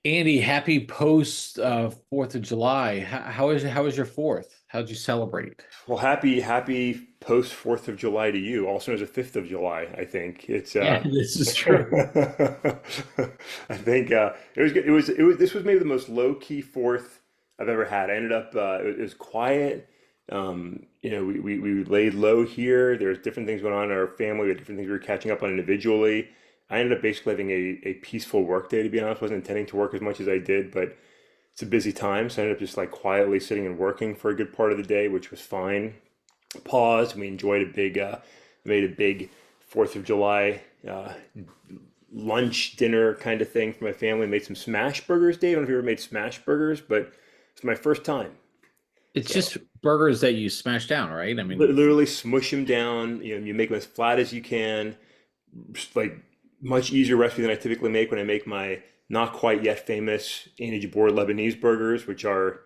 Andy, happy post 4th of July. How was your fourth? How'd you celebrate? Well, happy post 4th of July to you, also known as the 5th of July, I think. It's Yeah, this is true. I think it was good. This was maybe the most low-key 4th I've ever had. I ended up it was quiet. We laid low here. There was different things going on in our family. We had different things we were catching up on individually. I ended up basically having a peaceful work day, to be honest. Wasn't intending to work as much as I did, but it's a busy time, so I ended up just like quietly sitting and working for a good part of the day, which was fine. Paused. We enjoyed made a big 4th of July lunch, dinner kind of thing for my family. Made some smash burgers, Dave. I don't know if you ever made smash burgers, but it's my first time. It's So just burgers that you smash down, right? I mean, literally smush them down. You make them as flat as you can. Just like much easier recipe than I typically make when I make my not quite yet famous Annie Jabor Lebanese burgers, which are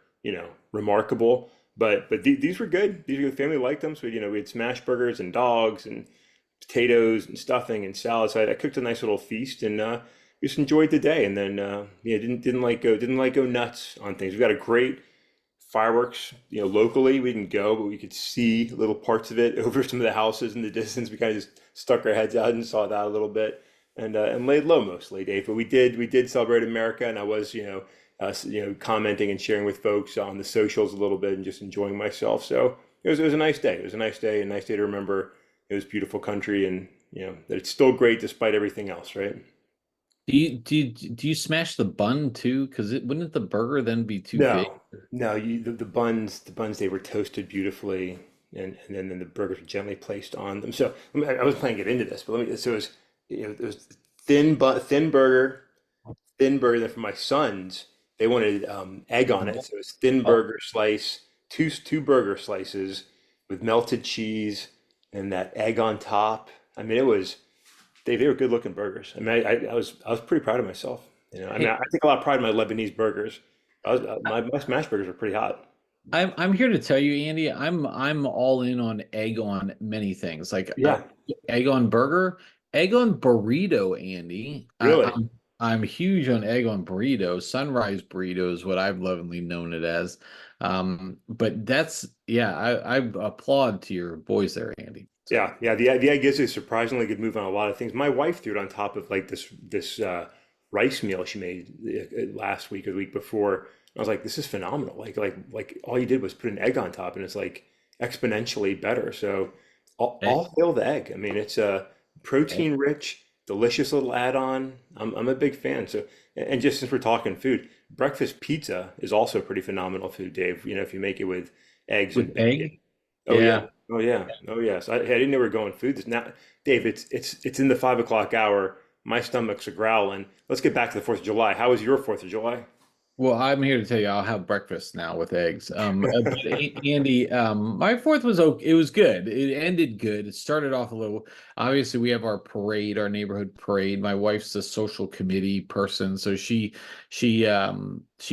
remarkable. But these were good. These were the family liked them. So we had smash burgers and dogs and potatoes and stuffing and salad. So I cooked a nice little feast and just enjoyed the day. And then didn't like go nuts on things. We got a great fireworks, locally. We didn't go, but we could see little parts of it over some of the houses in the distance. We kind of just stuck our heads out and saw that a little bit, and laid low mostly, Dave. But we did celebrate America, and I was commenting and sharing with folks on the socials a little bit and just enjoying myself. So it was a nice day. It was a nice day to remember. It was a beautiful country, and that it's still great despite everything else, right? do you smash the bun too? Because it wouldn't the burger then be too big? No, no, the buns, they were toasted beautifully, and then the burgers were gently placed on them. So I was planning to get into this, but so it was thin burger. Then for my sons, they wanted egg on it, so it was thin Oh, burger slice, two burger slices with melted cheese and that egg on top. I mean, they were good looking burgers. I mean, I was pretty proud of myself. I mean, I hey, take a lot of pride in my Lebanese burgers. My smash burgers are pretty hot. I'm here to tell you, Andy. I'm all in on egg on many things, like Yeah, egg on burger, egg on burrito, Andy. really. I'm huge on egg on burrito. Sunrise burrito is what I've lovingly known it as. But that's yeah, I applaud to your boys there, Andy. So Yeah, yeah. The egg is a surprisingly good move on a lot of things. My wife threw it on top of like this rice meal she made last week or the week before. I was like, this is phenomenal. Like all you did was put an egg on top, and it's like exponentially better. So egg, all hail the egg. I mean, it's a egg. protein rich, delicious little add-on. I'm a big fan. So and just since we're talking food, breakfast pizza is also pretty phenomenal food, Dave. If you make it with eggs and With bacon. egg. Oh yeah. Yeah. Oh yeah. Oh yes. I didn't know we were going food this now. Dave, it's in the 5 o'clock hour. My stomach's a growling. Let's get back to the 4th of July. How was your 4th of July? Well, I'm here to tell you I'll have breakfast now with eggs. But Andy, my fourth was okay. It was good. It ended good. It started off a little. Obviously, we have our parade, our neighborhood parade. My wife's a social committee person, so she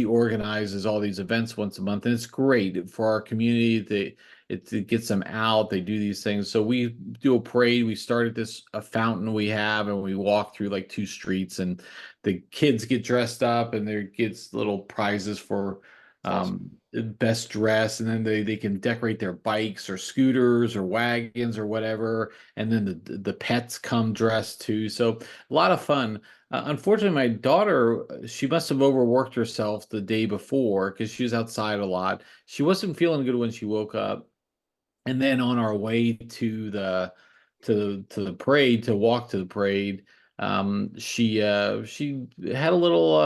organizes all these events once a month, and it's great for our community. It gets them out. They do these things. So we do a parade. We start at this a fountain we have, and we walk through like two streets and the kids get dressed up and there gets little prizes for It's awesome. best dress, and then they can decorate their bikes or scooters or wagons or whatever, and then the pets come dressed too, so a lot of fun. Unfortunately, my daughter, she must have overworked herself the day before because she was outside a lot. She wasn't feeling good when she woke up, and then on our way to the parade to walk to the parade, she had a little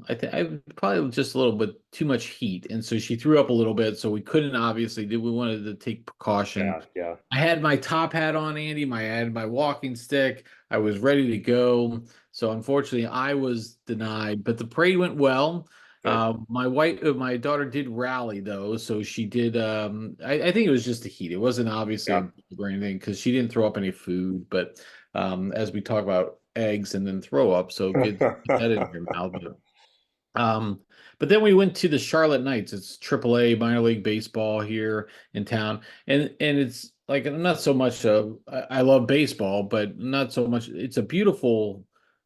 I probably just a little bit too much heat, and so she threw up a little bit. So we couldn't obviously do. We wanted to take precaution. Yeah, yeah. I had my top hat on, Andy. I had my walking stick. I was ready to go. So unfortunately, I was denied. But the parade went well. Good. My daughter did rally though, so she did. I think it was just the heat. It wasn't obviously a Yeah. bug or anything because she didn't throw up any food. But as we talk about eggs and then throw up, so get that in your mouth. Um, but then we went to the Charlotte Knights. It's AAA minor league baseball here in town, and it's like not so much. I love baseball, but not so much. It's a beautiful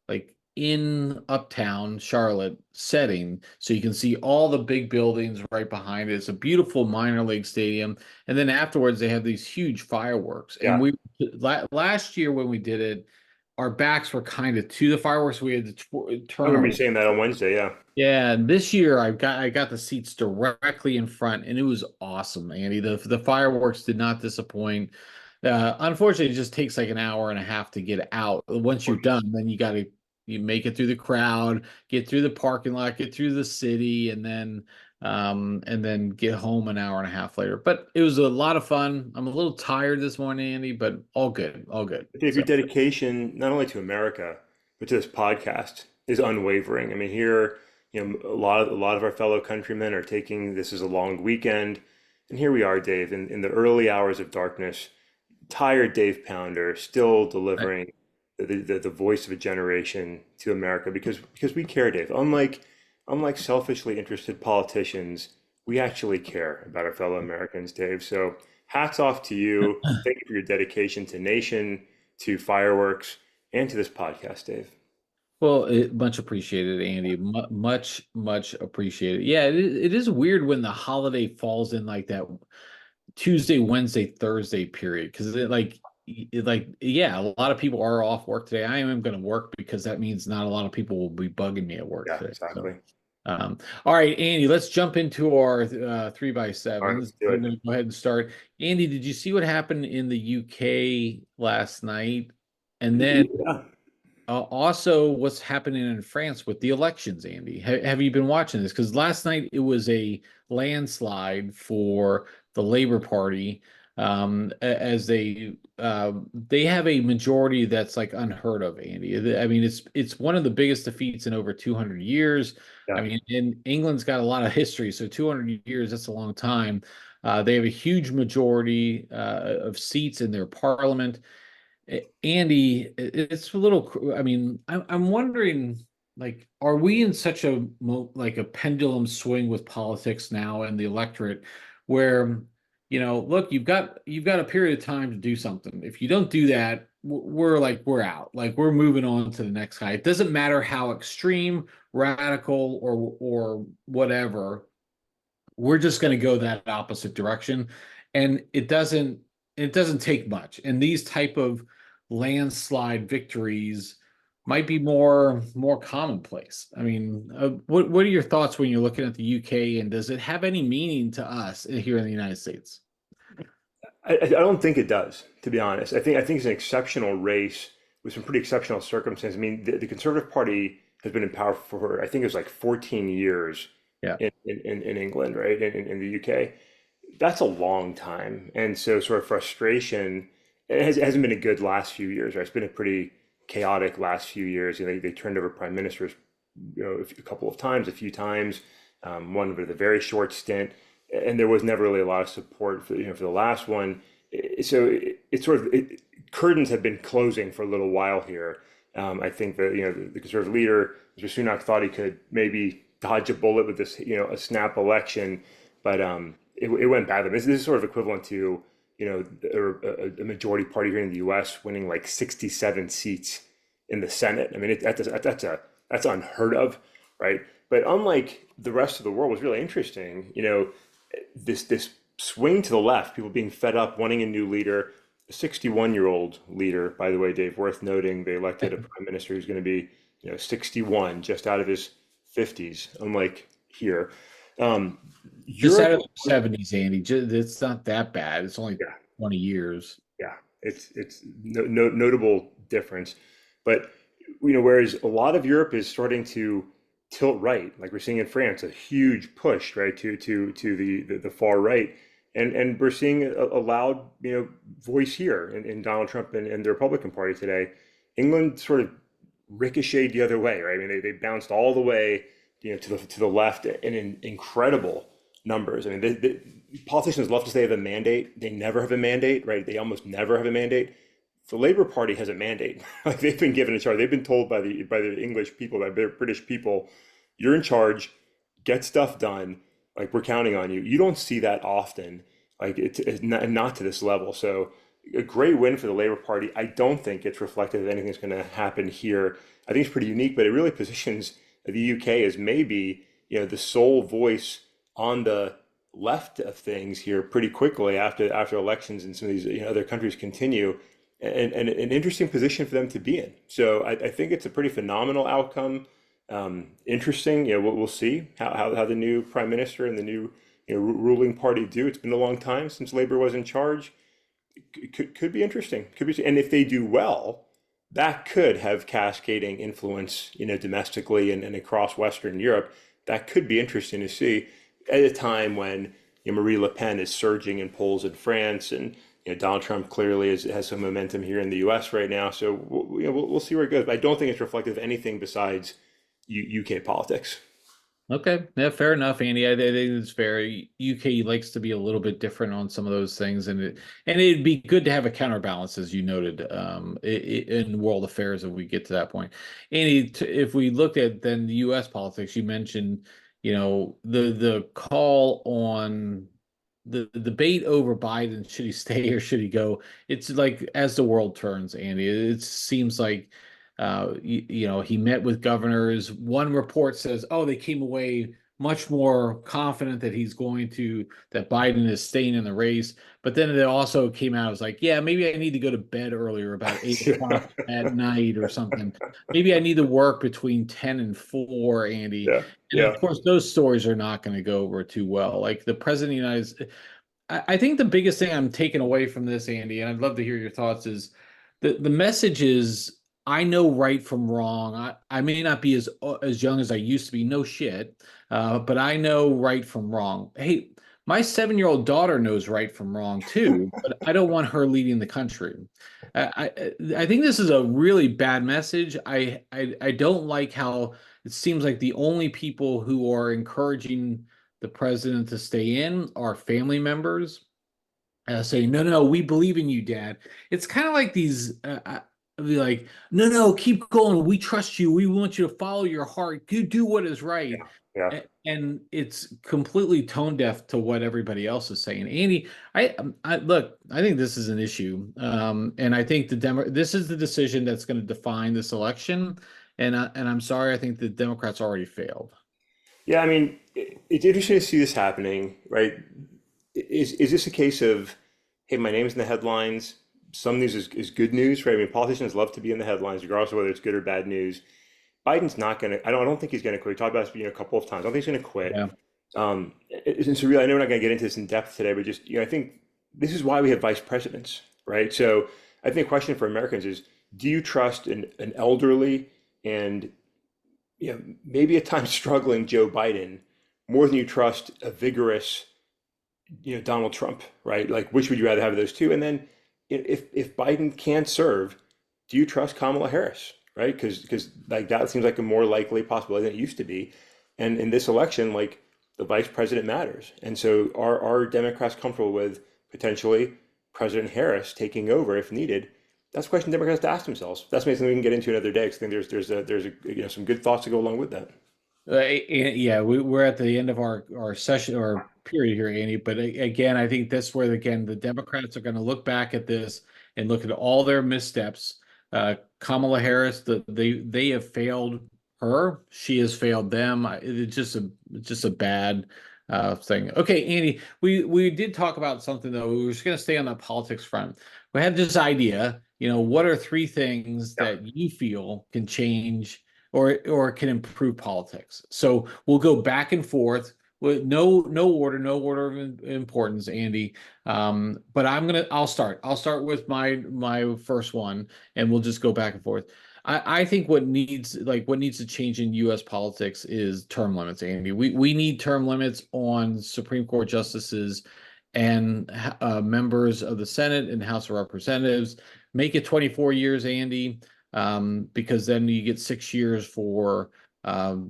like in uptown Charlotte setting, so you can see all the big buildings right behind it. It's a beautiful minor league stadium, and then afterwards they have these huge fireworks. And Yeah, we last year when we did it, our backs were kind of to the fireworks. We had to I turn remember you around. saying that on Wednesday. Yeah. Yeah, and this year I got the seats directly in front, and it was awesome, Andy. The fireworks did not disappoint. Unfortunately, it just takes like an hour and a half to get out. Once you're done, then you make it through the crowd, get through the parking lot, get through the city, and then get home an hour and a half later. But it was a lot of fun. I'm a little tired this morning, Andy, but all good, all good. Dave, your So. dedication not only to America but to this podcast is unwavering. I mean, here, a lot of our fellow countrymen are taking this as a long weekend, and here we are, Dave, in the early hours of darkness, tired Dave Pounder, still delivering the voice of a generation to America because we care, Dave. Unlike selfishly interested politicians, we actually care about our fellow Americans, Dave. So hats off to you. Thank you for your dedication to nation, to fireworks, and to this podcast, Dave. Well, much appreciated, Andy. Much, much appreciated. Yeah, it is weird when the holiday falls in like that Tuesday, Wednesday, Thursday period because yeah, a lot of people are off work today. I am going to work because that means not a lot of people will be bugging me at work Yeah, today. So, exactly. all right, Andy, let's jump into our three by All right, sevens. let's do I'm it. going to go ahead and start. Andy, did you see what happened in the UK last night? And then Yeah. also, what's happening in France with the elections, Andy? Have you been watching this? Because last night it was a landslide for the Labor Party, as they have a majority that's like unheard of, Andy. I mean, it's one of the biggest defeats in over 200 years. I Yeah. mean, and England's got a lot of history, so 200 years, that's a long time. They have a huge majority of seats in their parliament. Andy, it's a little. I mean, I'm wondering, like, are we in such a like a pendulum swing with politics now and the electorate, where, look, you've got a period of time to do something. If you don't do that, we're out. Like we're moving on to the next guy. It doesn't matter how extreme, radical, or whatever, we're just going to go that opposite direction, and it doesn't take much, and these type of landslide victories might be more commonplace. I mean, what are your thoughts when you're looking at the UK, and does it have any meaning to us here in the United States? I don't think it does, to be honest. I think it's an exceptional race with some pretty exceptional circumstances. I mean, the Conservative Party has been in power for, I think it was like 14 years Yeah. in England, right? In the UK. That's a long time. And so sort of frustration, it hasn't been a good last few years, right? It's been a pretty chaotic last few years. They turned over prime ministers, a couple of times, a few times, one with a very short stint, and there was never really a lot of support for the last one. So it sort of curtains have been closing for a little while here. I think that the conservative leader, Mr. Sunak, thought he could maybe dodge a bullet with this a snap election, but it went badly. This is sort of equivalent to a majority party here in the U.S. winning like 67 seats in the Senate. I mean, that's unheard of, right? But unlike the rest of the world, was really interesting. This swing to the left, people being fed up, wanting a new leader. A 61-year-old leader, by the way, Dave, worth noting. They elected a prime minister who's going to be 61, just out of his 50s, unlike here. Just Europe, out of the 70s, Andy. It's not that bad. It's only yeah, 20 years. yeah, it's notable difference, but whereas a lot of Europe is starting to tilt right, like we're seeing in France, a huge push right to the far right, and we're seeing a loud voice here in Donald Trump and the Republican Party today. England sort of ricocheted the other way, right? I mean, they bounced all the way to the left and in incredible numbers. I mean, politicians love to say they have a mandate. They never have a mandate, right? They almost never have a mandate. The Labour Party has a mandate. Like they've been given a charge. They've been told by the English people, by the British people, you're in charge, get stuff done. Like we're counting on you. You don't see that often. Like it's not to this level. So a great win for the Labor Party. I don't think it's reflective of anything that's going to happen here. I think it's pretty unique, but it really positions the UK as maybe, the sole voice on the left of things here pretty quickly after elections and some of these other countries continue, and an interesting position for them to be in. So I think it's a pretty phenomenal outcome. Interesting. We'll see how the new prime minister and the new ruling party do. It's been a long time since Labor was in charge. Could be interesting. Could be, and if they do well, that could have cascading influence, domestically and across Western Europe. That could be interesting to see at a time when Marie Le Pen is surging in polls in France, and Donald Trump clearly has some momentum here in the U.S. right now. So we'll see where it goes. But I don't think it's reflective of anything besides UK politics. Okay, yeah, fair enough, Andy. I think it's fair. UK likes to be a little bit different on some of those things, and it'd be good to have a counterbalance, as you noted, in world affairs if we get to that point. Andy, if we look at then the U.S. politics, you mentioned, the call on the debate over Biden, should he stay or should he go? It's like as the world turns, Andy, it seems like he met with governors. One report says, oh, they came away much more confident that that Biden is staying in the race. But then it also came out, it was like, yeah, maybe I need to go to bed earlier, about 8 o'clock at night or something. Maybe I need to work between 10 and 4, Andy. Yeah, And of yeah. course, those stories are not going to go over too well. Like the president of the United States, I think the biggest thing I'm taking away from this, Andy, and I'd love to hear your thoughts, is the message is I know right from wrong. I may not be as young as I used to be, no shit, but I know right from wrong. Hey, my 7-year-old daughter knows right from wrong too, but I don't want her leading the country. I think this is a really bad message. I don't like how it seems like the only people who are encouraging the president to stay in are family members, saying, "No, no, no, we believe in you, Dad." It's kind of like these. Be like, "No, no, keep going. We trust you. We want you to follow your heart. You do what is right." Yeah. And it's completely tone deaf to what everybody else is saying. Andy, I look. I think this is an issue, and I think this is the decision that's going to define this election. And I'm sorry, I think the Democrats already failed. Yeah, I mean, it's interesting to see this happening, right? Is this a case of, hey, my name's in the headlines? Some news is good news, right? I mean, politicians love to be in the headlines, regardless of whether it's good or bad news. Biden's not going to. I don't think he's going to quit. We talked about this, a couple of times. I don't think he's going to quit. Yeah. And so really, I know we're not going to get into this in depth today, but just I think this is why we have vice presidents, right? So I think the question for Americans is: do you trust an elderly and maybe at times struggling Joe Biden more than you trust a vigorous, Donald Trump, right? Like, which would you rather have of those two? And then if Biden can't serve, do you trust Kamala Harris, right? Because like that seems like a more likely possibility than it used to be. And in this election, like the vice president matters. And so are Democrats comfortable with potentially President Harris taking over if needed? That's a question Democrats have to ask themselves. That's maybe something we can get into another day. Because I think there's some good thoughts to go along with that. Yeah, we're at the end of our session or period here, Andy. But again, I think that's where again the Democrats are going to look back at this and look at all their missteps. Kamala Harris, they have failed her. She has failed them. It's just a bad thing. Okay, Andy, we did talk about something though. We were just going to stay on the politics front. We had this idea. What are 3 things Yeah. that you feel can change or can improve politics? So we'll go back and forth with no order of importance, Andy. But I'll start. I'll start with my first one, and we'll just go back and forth. I think what needs to change in U.S. politics is term limits, Andy. We need term limits on Supreme Court justices and members of the Senate and House of Representatives. Make it 24 years, Andy, because then you get 6 years for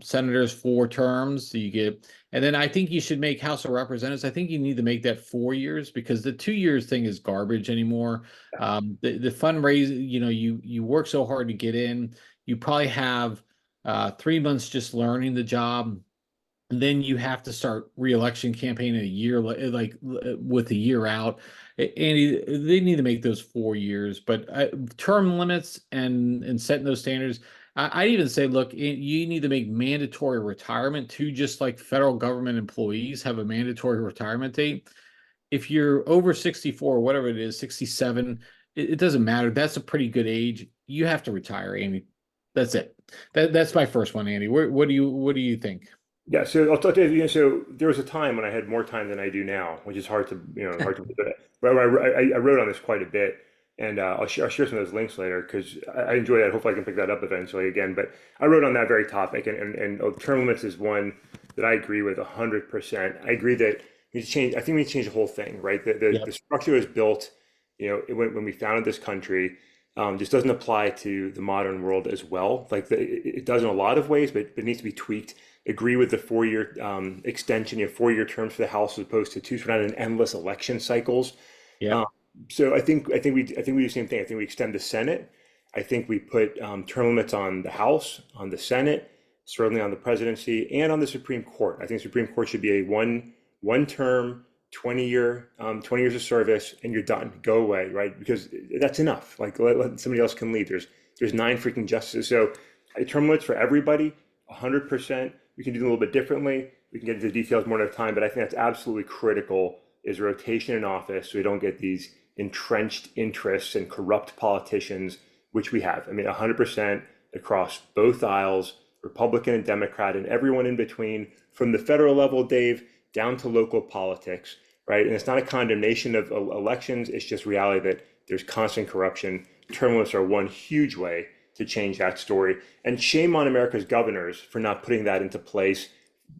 senators, 4 terms. And then I think you should make House of Representatives. I think you need to make that 4 years because the 2 years thing is garbage anymore. The fundraising, you work so hard to get in. You probably have 3 months just learning the job. then you have to start re-election campaign in a year, with a year out. And they need to make those 4 years, but term limits and setting those standards. I'd even say, look, you need to make mandatory retirement too, just like federal government employees have a mandatory retirement date. If you're over 64 or whatever it is, 67, it doesn't matter. That's a pretty good age. You have to retire, Andy. That's it. That's my first one, Andy. What do you think? Yeah, so I'll talk to you. So there was a time when I had more time than I do now, which is hard to, hard to believe. But I wrote on this quite a bit, and I'll share some of those links later because I enjoy that. Hopefully, I can pick that up eventually again. But I wrote on that very topic, and term limits is one that I agree with 100%. I agree that we need to change. I think we need to change the whole thing, right? The Yep. structure was built, when we founded this country. Just doesn't apply to the modern world as well. Like it does in a lot of ways, but it needs to be tweaked. Agree with the 4 year extension, 4 year terms for the House as opposed to two, so we're not in endless election cycles. Um, Yep. so I think we do the same thing. I think we extend the Senate. I think we put term limits on the House, on the Senate, certainly on the presidency, and on the Supreme Court. I think the Supreme Court should be a one term, 20 years of service, and you're done. Go away, right? Because that's enough. Like let somebody else can lead. There's nine freaking justices. So term limits for everybody, 100%. We can do them a little bit differently. We can get into the details more at a time, but I think that's absolutely critical is rotation in office so we don't get these entrenched interests and corrupt politicians, which we have. I mean, 100% across both aisles, Republican and Democrat, and everyone in between, from the federal level, Dave, down to local politics, right? And it's not a condemnation of elections, it's just reality that there's constant corruption. Term limits are one huge way to change that story. And shame on America's governors for not putting that into place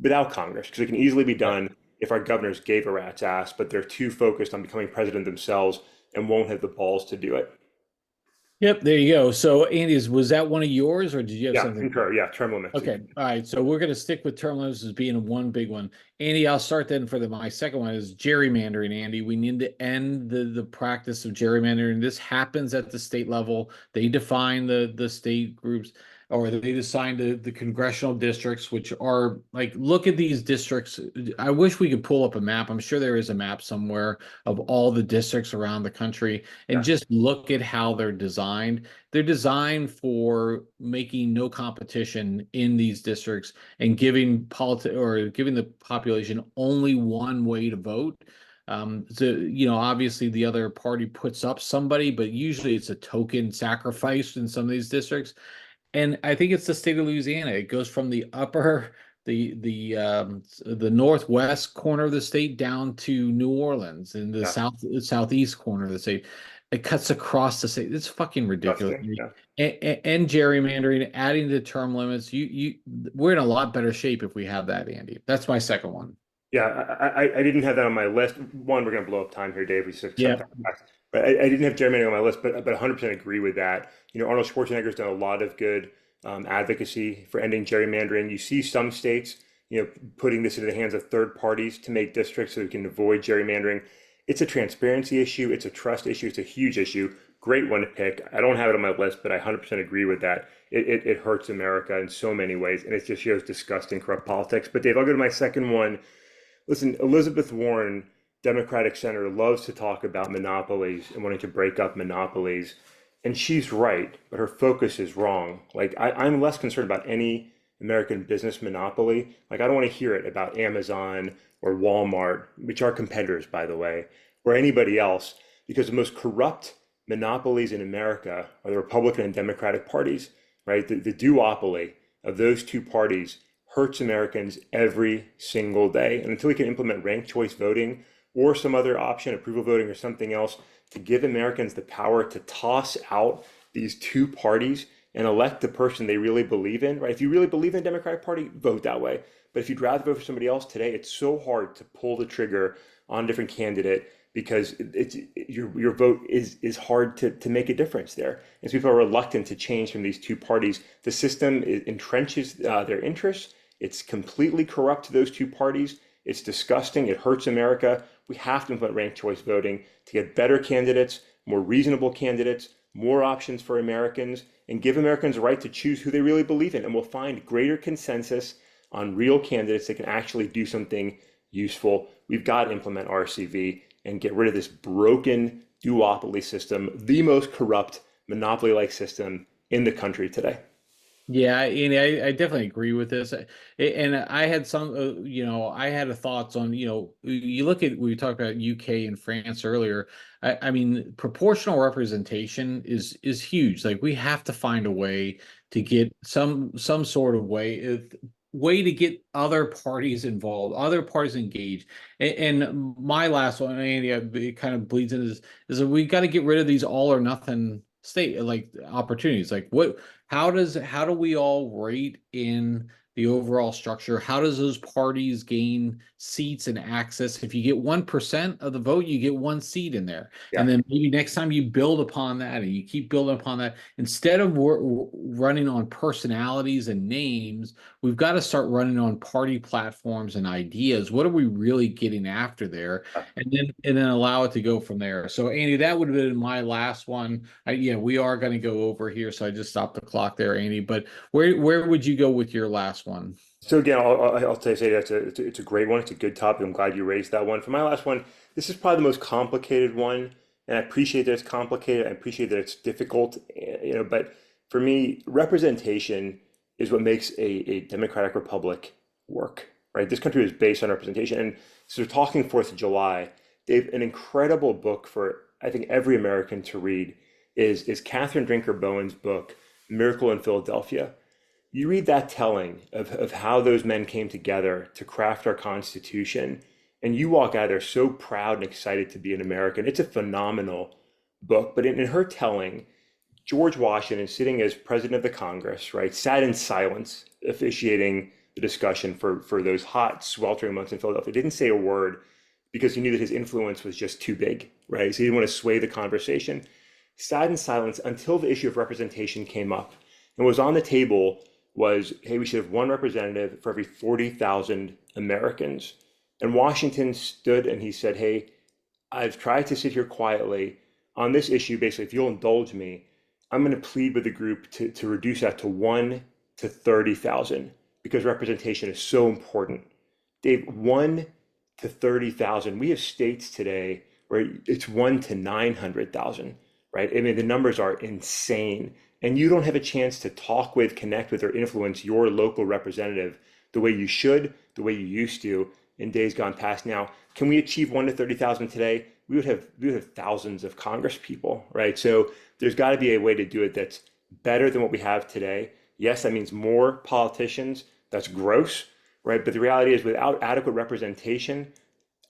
without Congress, because it can easily be done if our governors gave a rat's ass, but they're too focused on becoming president themselves and won't have the balls to do it. Yep, there you go. So, Andy, was that one of yours, or did you have Yeah, something? concur. Yeah, term limits. Okay, all right. So we're going to stick with term limits as being one big one. Andy, I'll start then for my second one is gerrymandering. Andy, we need to end the practice of gerrymandering. This happens at the state level. They define the state groups, or they assign the congressional districts, which are like, look at these districts. I wish we could pull up a map. I'm sure there is a map somewhere of all the districts around the country and Yeah, just look at how they're designed. They're designed for making no competition in these districts and giving giving the population only one way to vote. So obviously the other party puts up somebody, but usually it's a token sacrifice in some of these districts. And I think it's the state of Louisiana. It goes from the northwest corner of the state down to New Orleans in the yeah, southeast corner of the state. It cuts across the state. It's fucking ridiculous. disgusting. Yeah. And gerrymandering, adding the term limits. We're in a lot better shape if we have that, Andy. That's my second one. Yeah, I didn't have that on my list. One, we're going to blow up time here, Dave. We just accept Yeah. that fact. But I didn't have gerrymandering on my list, but 100% agree with that. Arnold Schwarzenegger's done a lot of good advocacy for ending gerrymandering. You see some states, putting this into the hands of third parties to make districts so we can avoid gerrymandering. It's a transparency issue. It's a trust issue. It's a huge issue. Great one to pick. I don't have it on my list, but I 100% agree with that. It hurts America in so many ways, and it just shows disgusting corrupt politics. But Dave, I'll go to my second one. Listen, Elizabeth Warren, Democratic senator, loves to talk about monopolies and wanting to break up monopolies. And she's right, but her focus is wrong. Like, I'm less concerned about any American business monopoly. Like, I don't want to hear it about Amazon or Walmart, which are competitors, by the way, or anybody else, because the most corrupt monopolies in America are the Republican and Democratic parties, right? The duopoly of those two parties hurts Americans every single day. And until we can implement ranked choice voting or some other option, approval voting or something else, to give Americans the power to toss out these two parties and elect the person they really believe in, right? If you really believe in the Democratic Party, vote that way. But if you'd rather vote for somebody else today, it's so hard to pull the trigger on a different candidate because your vote is hard to make a difference there. And so people are reluctant to change from these two parties. The system entrenches their interests. It's completely corrupt to those two parties. It's disgusting. It hurts America. We have to implement ranked choice voting to get better candidates, more reasonable candidates, more options for Americans, and give Americans the right to choose who they really believe in. And we'll find greater consensus on real candidates that can actually do something useful. We've got to implement RCV and get rid of this broken duopoly system, the most corrupt monopoly-like system in the country today. Yeah, and I definitely agree with this. And I had some, I had a thoughts on, you look at, we talked about UK and France earlier. I mean, proportional representation is huge. Like we have to find a way to get some sort of way to get other parties involved, other parties engaged. And my last one, Andy, it kind of bleeds into this, is that we got to get rid of these all or nothing state like opportunities. Like what how do we all rate in the overall structure? How does those parties gain seats and access? If you get 1% of the vote, you get one seat in there. And Yeah. then maybe next time you build upon that and you keep building upon that, instead of running on personalities and names, we've got to start running on party platforms and ideas. What are we really getting after there? And then allow it to go from there. So Andy, that would have been my last one. Yeah, we are going to go over here, so I just stopped the clock there, Andy. But where would you go with your last one? So again, I'll say it's a great one. It's a good topic. I'm glad you raised that one. For my last one, this is probably the most complicated one, and I appreciate that it's complicated. I appreciate that it's difficult, But for me, representation is what makes a democratic republic work, right? This country is based on representation, and so talking Fourth of July, Dave, an incredible book for I think every American to read is Catherine Drinker Bowen's book, Miracle in Philadelphia. You read that telling of how those men came together to craft our Constitution, and you walk out of there so proud and excited to be an American. It's a phenomenal book. But in her telling, George Washington, sitting as president of the Congress, right, sat in silence, officiating the discussion for those hot, sweltering months in Philadelphia. Didn't say a word because he knew that his influence was just too big, right? So he didn't want to sway the conversation. Sat in silence until the issue of representation came up. And what was on the table was, hey, we should have one representative for every 40,000 Americans. And Washington stood and he said, hey, I've tried to sit here quietly on this issue. Basically, if you'll indulge me, I'm going to plead with the group to reduce that to 1 to 30,000 because representation is so important. Dave, 1 to 30,000. We have states today where it's 1 to 900,000, right? I mean, the numbers are insane. And you don't have a chance to talk with, connect with, or influence your local representative the way you should, the way you used to in days gone past. Now, can we achieve 1 to 30,000 today? We would have thousands of Congress people, right? So there's got to be a way to do it that's better than what we have today. Yes, that means more politicians. That's gross, right? But the reality is, without adequate representation,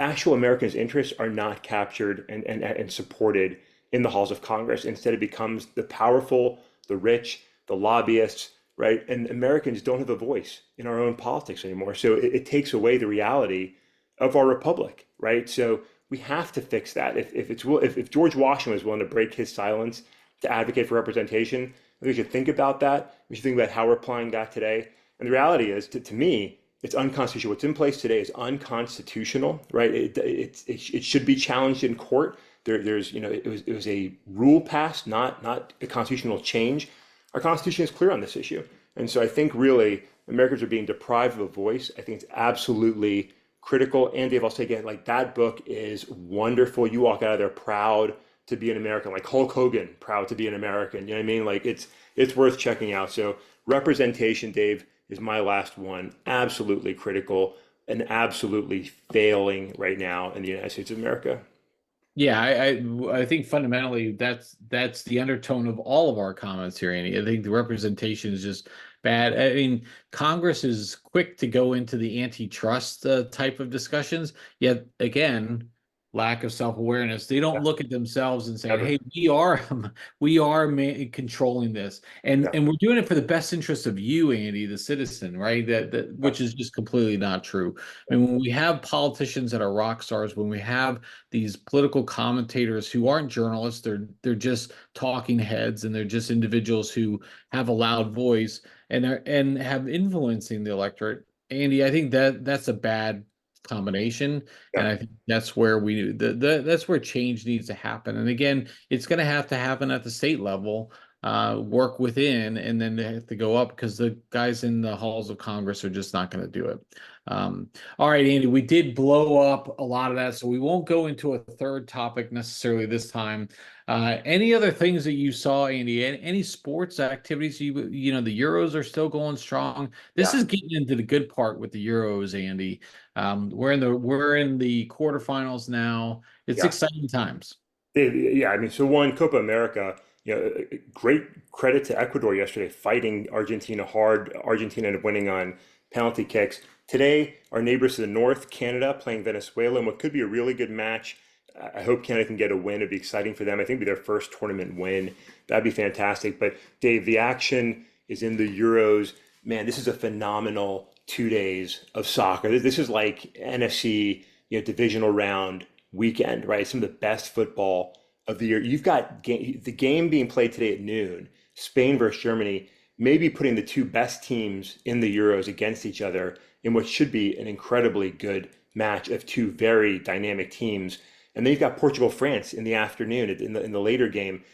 actual Americans' interests are not captured and supported in the halls of Congress. Instead, it becomes the powerful, the rich, the lobbyists, right? And Americans don't have a voice in our own politics anymore. So it takes away the reality of our republic, right? So we have to fix that. If George Washington was willing to break his silence to advocate for representation, I think we should think about that. We should think about how we're applying that today. And the reality is, to me, it's unconstitutional. What's in place today is unconstitutional, right? It should be challenged in court. It was a rule passed, not a constitutional change. Our Constitution is clear on this issue. And so I think really Americans are being deprived of a voice. I think it's absolutely critical. And Dave, I'll say again, like that book is wonderful. You walk out of there proud to be an American, like Hulk Hogan, proud to be an American. You know what I mean? Like it's worth checking out. So representation, Dave, is my last one. Absolutely critical and absolutely failing right now in the United States of America. Yeah, I think fundamentally that's the undertone of all of our comments here, Andy. I think the representation is just bad. I mean, Congress is quick to go into the antitrust type of discussions, yet again, lack of self-awareness. They don't look at themselves and say, Never. "Hey, we are controlling this, Yeah. and we're doing it for the best interest of you, Andy, the citizen, right?" That which is just completely not true. I mean, when we have politicians that are rock stars, when we have these political commentators who aren't journalists, they're just talking heads, and they're just individuals who have a loud voice and have influencing the electorate. Andy, I think that's a bad combination, and Yeah. I think that's where that's where change needs to happen. And again, it's going to happen at the state level. work within, and then they have to go up because the guys in the halls of Congress are just not going to do it. All right, Andy, we did blow up a lot of that, so we won't go into a third topic necessarily this time. Any other things that you saw, Andy? Any sports activities? The Euros are still going strong. This Yeah. is getting into the good part with the Euros, Andy. We're in the quarterfinals now. It's Yeah. exciting times. Yeah, I mean, so one, Copa America, great credit to Ecuador yesterday, fighting Argentina hard. Argentina ended up winning on penalty kicks. Today, our neighbors to the north, Canada, playing Venezuela in what could be a really good match. I hope Canada can get a win. It'd be exciting for them. I think it'd be their first tournament win. That'd be fantastic. But Dave, the action is in the Euros. Man, this is a phenomenal 2 days of soccer. This is like NFC, divisional round weekend, right? Some of the best football of the year. You've got the game being played today at noon, Spain versus Germany, maybe putting the two best teams in the Euros against each other in what should be an incredibly good match of two very dynamic teams. And then you've got Portugal France in the afternoon in the later game.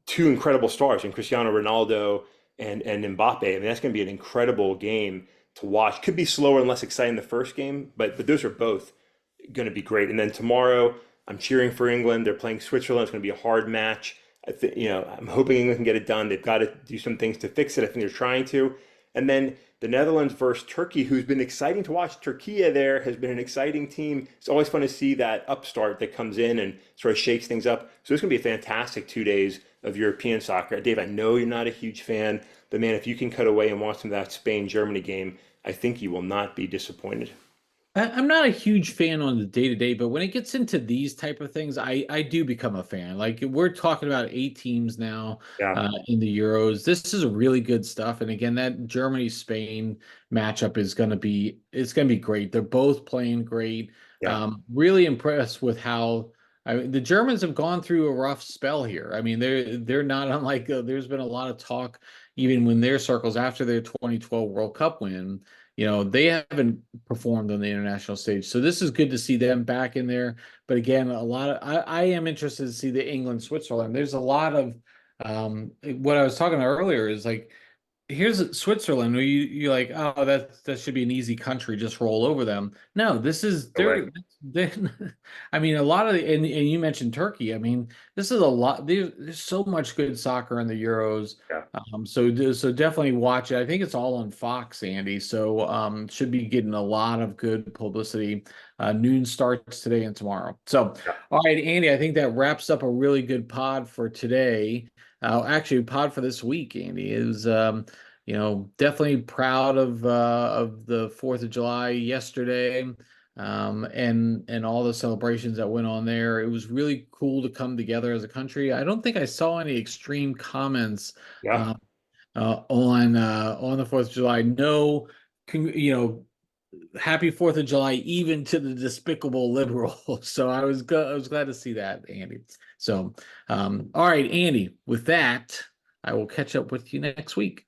Two incredible stars in Cristiano Ronaldo and Mbappe. I mean, that's going to be an incredible game to watch. Could be slower and less exciting the first game, but those are both going to be great. And then tomorrow, I'm cheering for England. They're playing Switzerland. It's going to be a hard match. I'm hoping England can get it done. They've got to do some things to fix it. I think they're trying to. And then the Netherlands versus Turkey, who's been exciting to watch. Turkey there has been an exciting team. It's always fun to see that upstart that comes in and sort of shakes things up. So it's going to be a fantastic 2 days of European soccer. Dave, I know you're not a huge fan, but man, if you can cut away and watch some of that Spain-Germany game, I think you will not be disappointed. I'm not a huge fan on the day to day, but when it gets into these type of things, I do become a fan. Like we're talking about 8 teams now Yeah, in the Euros. This is really good stuff. And again, that Germany Spain matchup is going to be great. They're both playing great. yeah, Really impressed with how. I mean, the Germans have gone through a rough spell here. I mean, they're not unlike. There's been a lot of talk, even when their circles after their 2012 World Cup win. They haven't performed on the international stage. So this is good to see them back in there. But again, I am interested to see the England Switzerland. There's a lot of what I was talking about earlier is like here's Switzerland where you're like, oh, that should be an easy country, just roll over them. No, this is no way. they're I mean, a lot of and you mentioned Turkey. I mean, this is a lot. There's so much good soccer in the Euros. Yeah, So definitely watch it. I think it's all on Fox, Andy. So should be getting a lot of good publicity. Noon starts today and tomorrow. So yeah, all right, Andy, I think that wraps up a really good pod for today. Actually, pod for this week, Andy, is definitely proud of the 4th of July yesterday, and all the celebrations that went on there. It was really cool to come together as a country. I don't think I saw any extreme comments yeah. uh, on the 4th of July. No, happy 4th of July, even to the despicable liberals. So I was glad to see that, Andy. So, all right, Andy, with that, I will catch up with you next week.